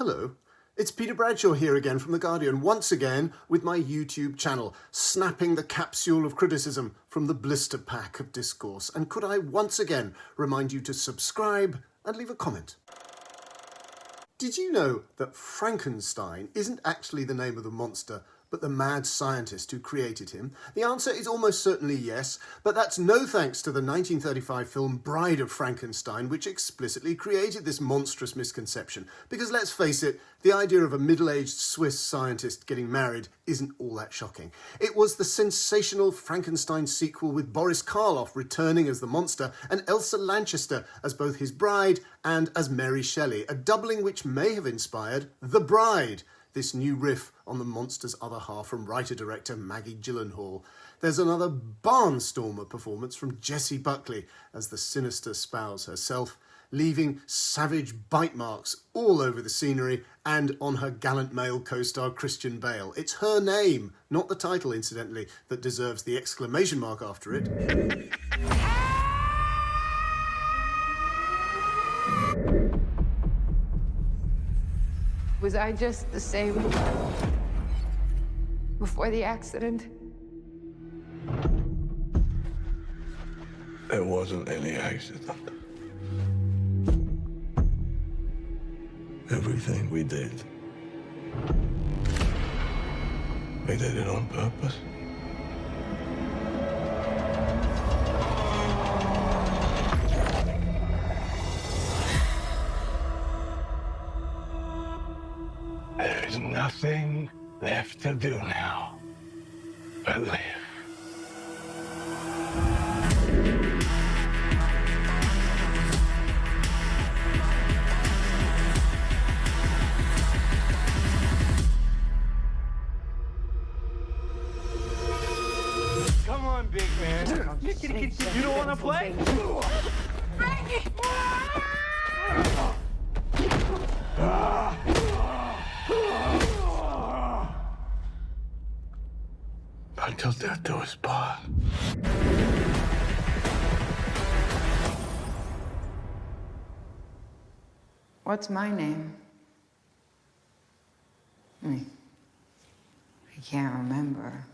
Hello, it's Peter Bradshaw here again from The Guardian, once again with my YouTube channel, snapping the capsule of criticism from the blister pack of discourse. And could I once again remind you to subscribe and leave a comment? Did you know that Frankenstein isn't actually the name of the monster, but the mad scientist who created him? The answer is almost certainly yes, but that's no thanks to the 1935 film Bride of Frankenstein, which explicitly created this monstrous misconception. Because let's face it, the idea of a middle-aged Swiss scientist getting married isn't all that shocking. It was the sensational Frankenstein sequel with Boris Karloff returning as the monster and Elsa Lanchester as both his bride and as Mary Shelley, a doubling which may have inspired The Bride, this new riff on the monster's other half from writer-director Maggie Gyllenhaal. There's another barnstormer performance from Jessie Buckley as the sinister spouse herself, leaving savage bite marks all over the scenery and on her gallant male co-star Christian Bale. It's her name, not the title incidentally, that deserves the exclamation mark after it. Was I just the same before the accident? There wasn't any accident. Everything we did it on purpose. There's nothing left to do now but live. Come on, big man. You don't want to play? Until death do us part. What's my name? I can't remember.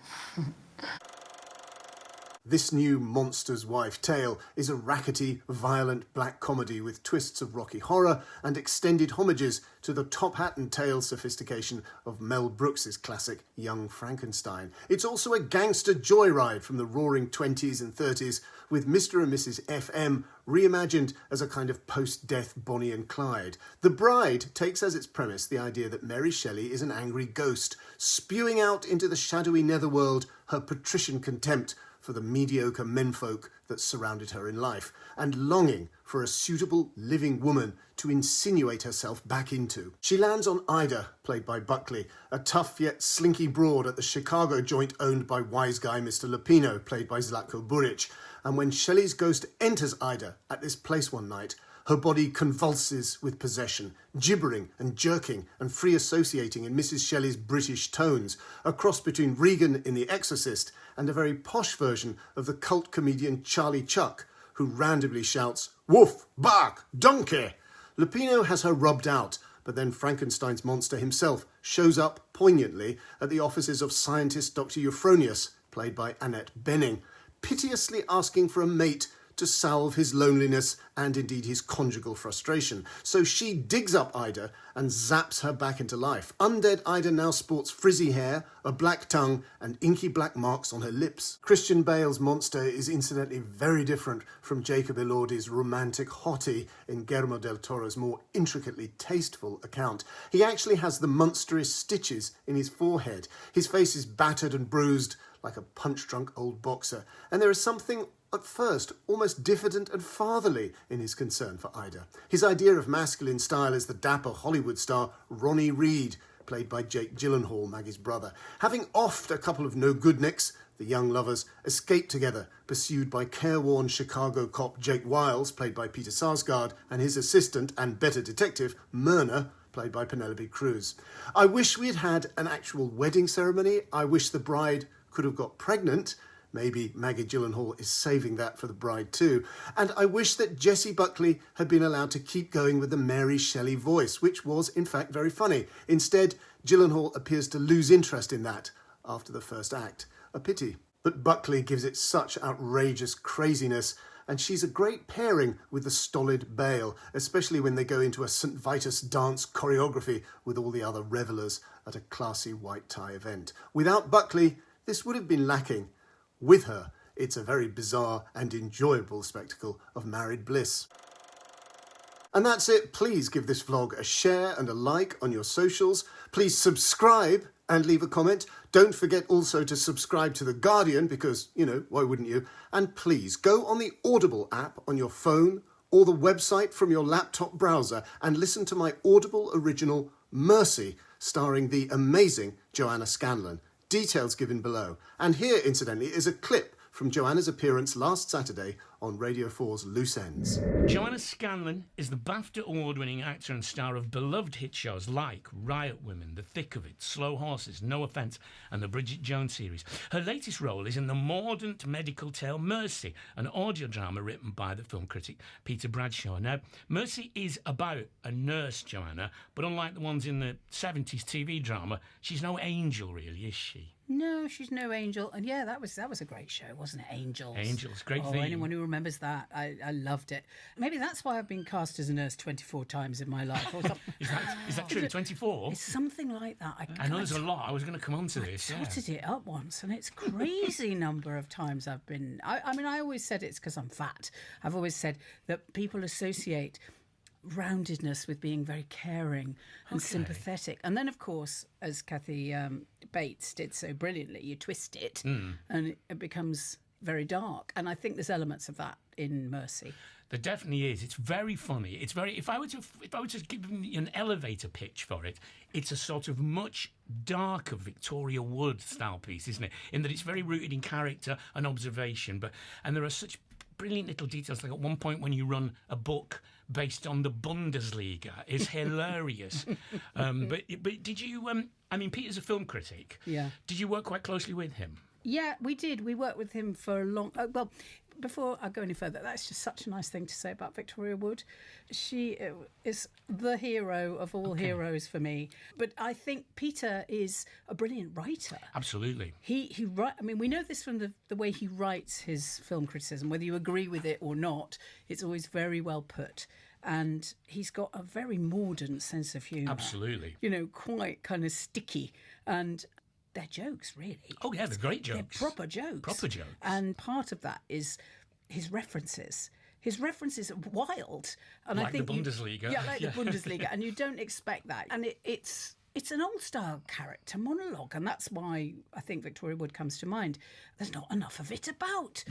This new Monster's Wife tale is a rackety, violent black comedy with twists of Rocky Horror and extended homages to the top hat and tail sophistication of Mel Brooks's classic Young Frankenstein. It's also a gangster joyride from the roaring 20s and 30s, with Mr. and Mrs. FM reimagined as a kind of post-death Bonnie and Clyde. The Bride takes as its premise the idea that Mary Shelley is an angry ghost, spewing out into the shadowy netherworld her patrician contempt for the mediocre menfolk that surrounded her in life, and longing for a suitable living woman to insinuate herself back into. She lands on Ida, played by Buckley, a tough yet slinky broad at the Chicago joint owned by wise guy Mr. Lupino, played by Zlatko Buric. And when Shelley's ghost enters Ida at this place one night, her body convulses with possession, gibbering and jerking and free associating in Mrs. Shelley's British tones, a cross between Regan in The Exorcist and a very posh version of the cult comedian Charlie Chuck, who randomly shouts, "Woof! Bark! Donkey!" Lupino has her rubbed out, but then Frankenstein's monster himself shows up poignantly at the offices of scientist Dr. Euphronius, played by Annette Bening, piteously asking for a mate to salve his loneliness and indeed his conjugal frustration. So she digs up Ida and zaps her back into life. Undead Ida now sports frizzy hair, a black tongue, and inky black marks on her lips. Christian Bale's monster is incidentally very different from Jacob Elordi's romantic hottie in Guillermo del Toro's more intricately tasteful account. He actually has the monstrous stitches in his forehead. His face is battered and bruised like a punch-drunk old boxer, and there is something at first almost diffident and fatherly in his concern for Ida. His idea of masculine style is the dapper Hollywood star Ronnie Reed, played by Jake Gyllenhaal, Maggie's brother. Having offed a couple of no-goodniks, the young lovers escape together, pursued by careworn Chicago cop Jake Wiles, played by Peter Sarsgaard, and his assistant and better detective, Myrna, played by Penelope Cruz. I wish we had had an actual wedding ceremony. I wish the bride could have got pregnant. Maybe Maggie Gyllenhaal is saving that for The Bride too. And I wish that Jessie Buckley had been allowed to keep going with the Mary Shelley voice, which was in fact very funny. Instead, Gyllenhaal appears to lose interest in that after the first act. A pity. But Buckley gives it such outrageous craziness, and she's a great pairing with the stolid Bale, especially when they go into a St. Vitus dance choreography with all the other revellers at a classy white tie event. Without Buckley, this would have been lacking. With her, it's a very bizarre and enjoyable spectacle of married bliss. And that's it. Please give this vlog a share and a like on your socials. Please subscribe and leave a comment. Don't forget also to subscribe to The Guardian because, you know, why wouldn't you? And please go on the Audible app on your phone or the website from your laptop browser and listen to my Audible original Mercy, starring the amazing Joanna Scanlon. Details given below. And here, incidentally, is a clip from Joanna's appearance last Saturday on Radio 4's Loose Ends. Joanna Scanlon is the BAFTA award-winning actor and star of beloved hit shows like Riot Women, The Thick of It, Slow Horses, No Offence, and the Bridget Jones series. Her latest role is in the mordant medical tale Mercy, an audio drama written by the film critic Peter Bradshaw. Now, Mercy is about a nurse, Joanna, but unlike the ones in the 70s TV drama, she's no angel, really, is she? No, she's no angel. And yeah, that was a great show, wasn't it? Angels. Angels, great Oh, theme. anyone who remembers that, I loved it. Maybe that's why I've been cast as a nurse 24 times in my life. Or Is that true? 24? It's something like that. I know there's a lot. I was going to come on to this. I totted it up once, and it's crazy number of times I've been. I mean, I always said it's because I'm fat. I've always said that people associate roundedness with being very caring and sympathetic. And then, of course, as Kathy Bates did so brilliantly, you twist it and it becomes very dark. And I think there's elements of that in Mercy. There definitely is. It's very funny. It's very. If I were to give you an elevator pitch for it, it's a sort of much darker Victoria Wood style piece, isn't it? In that it's very rooted in character and observation, and there are such brilliant little details. Like at one point when you run a book based on the Bundesliga, is hilarious. But did you? I mean, Peter's a film critic. Yeah. Did you work quite closely with him? Yeah, we did. We worked with him for a long... well, before I go any further, that's just such a nice thing to say about Victoria Wood. She is the hero of all heroes for me. But I think Peter is a brilliant writer. Absolutely. He write. I mean, we know this from the way he writes his film criticism. Whether you agree with it or not, it's always very well put. And he's got a very mordant sense of humour. Absolutely. You know, quite kind of sticky. And they're jokes, really. Oh, yeah, they're great jokes. They're proper jokes. Proper jokes. And part of that is his references. His references are wild. And Like I think the Bundesliga. Yeah, like the Bundesliga. And you don't expect that. And it's an old-style character monologue. And that's why I think Victoria Wood comes to mind. There's not enough of it about.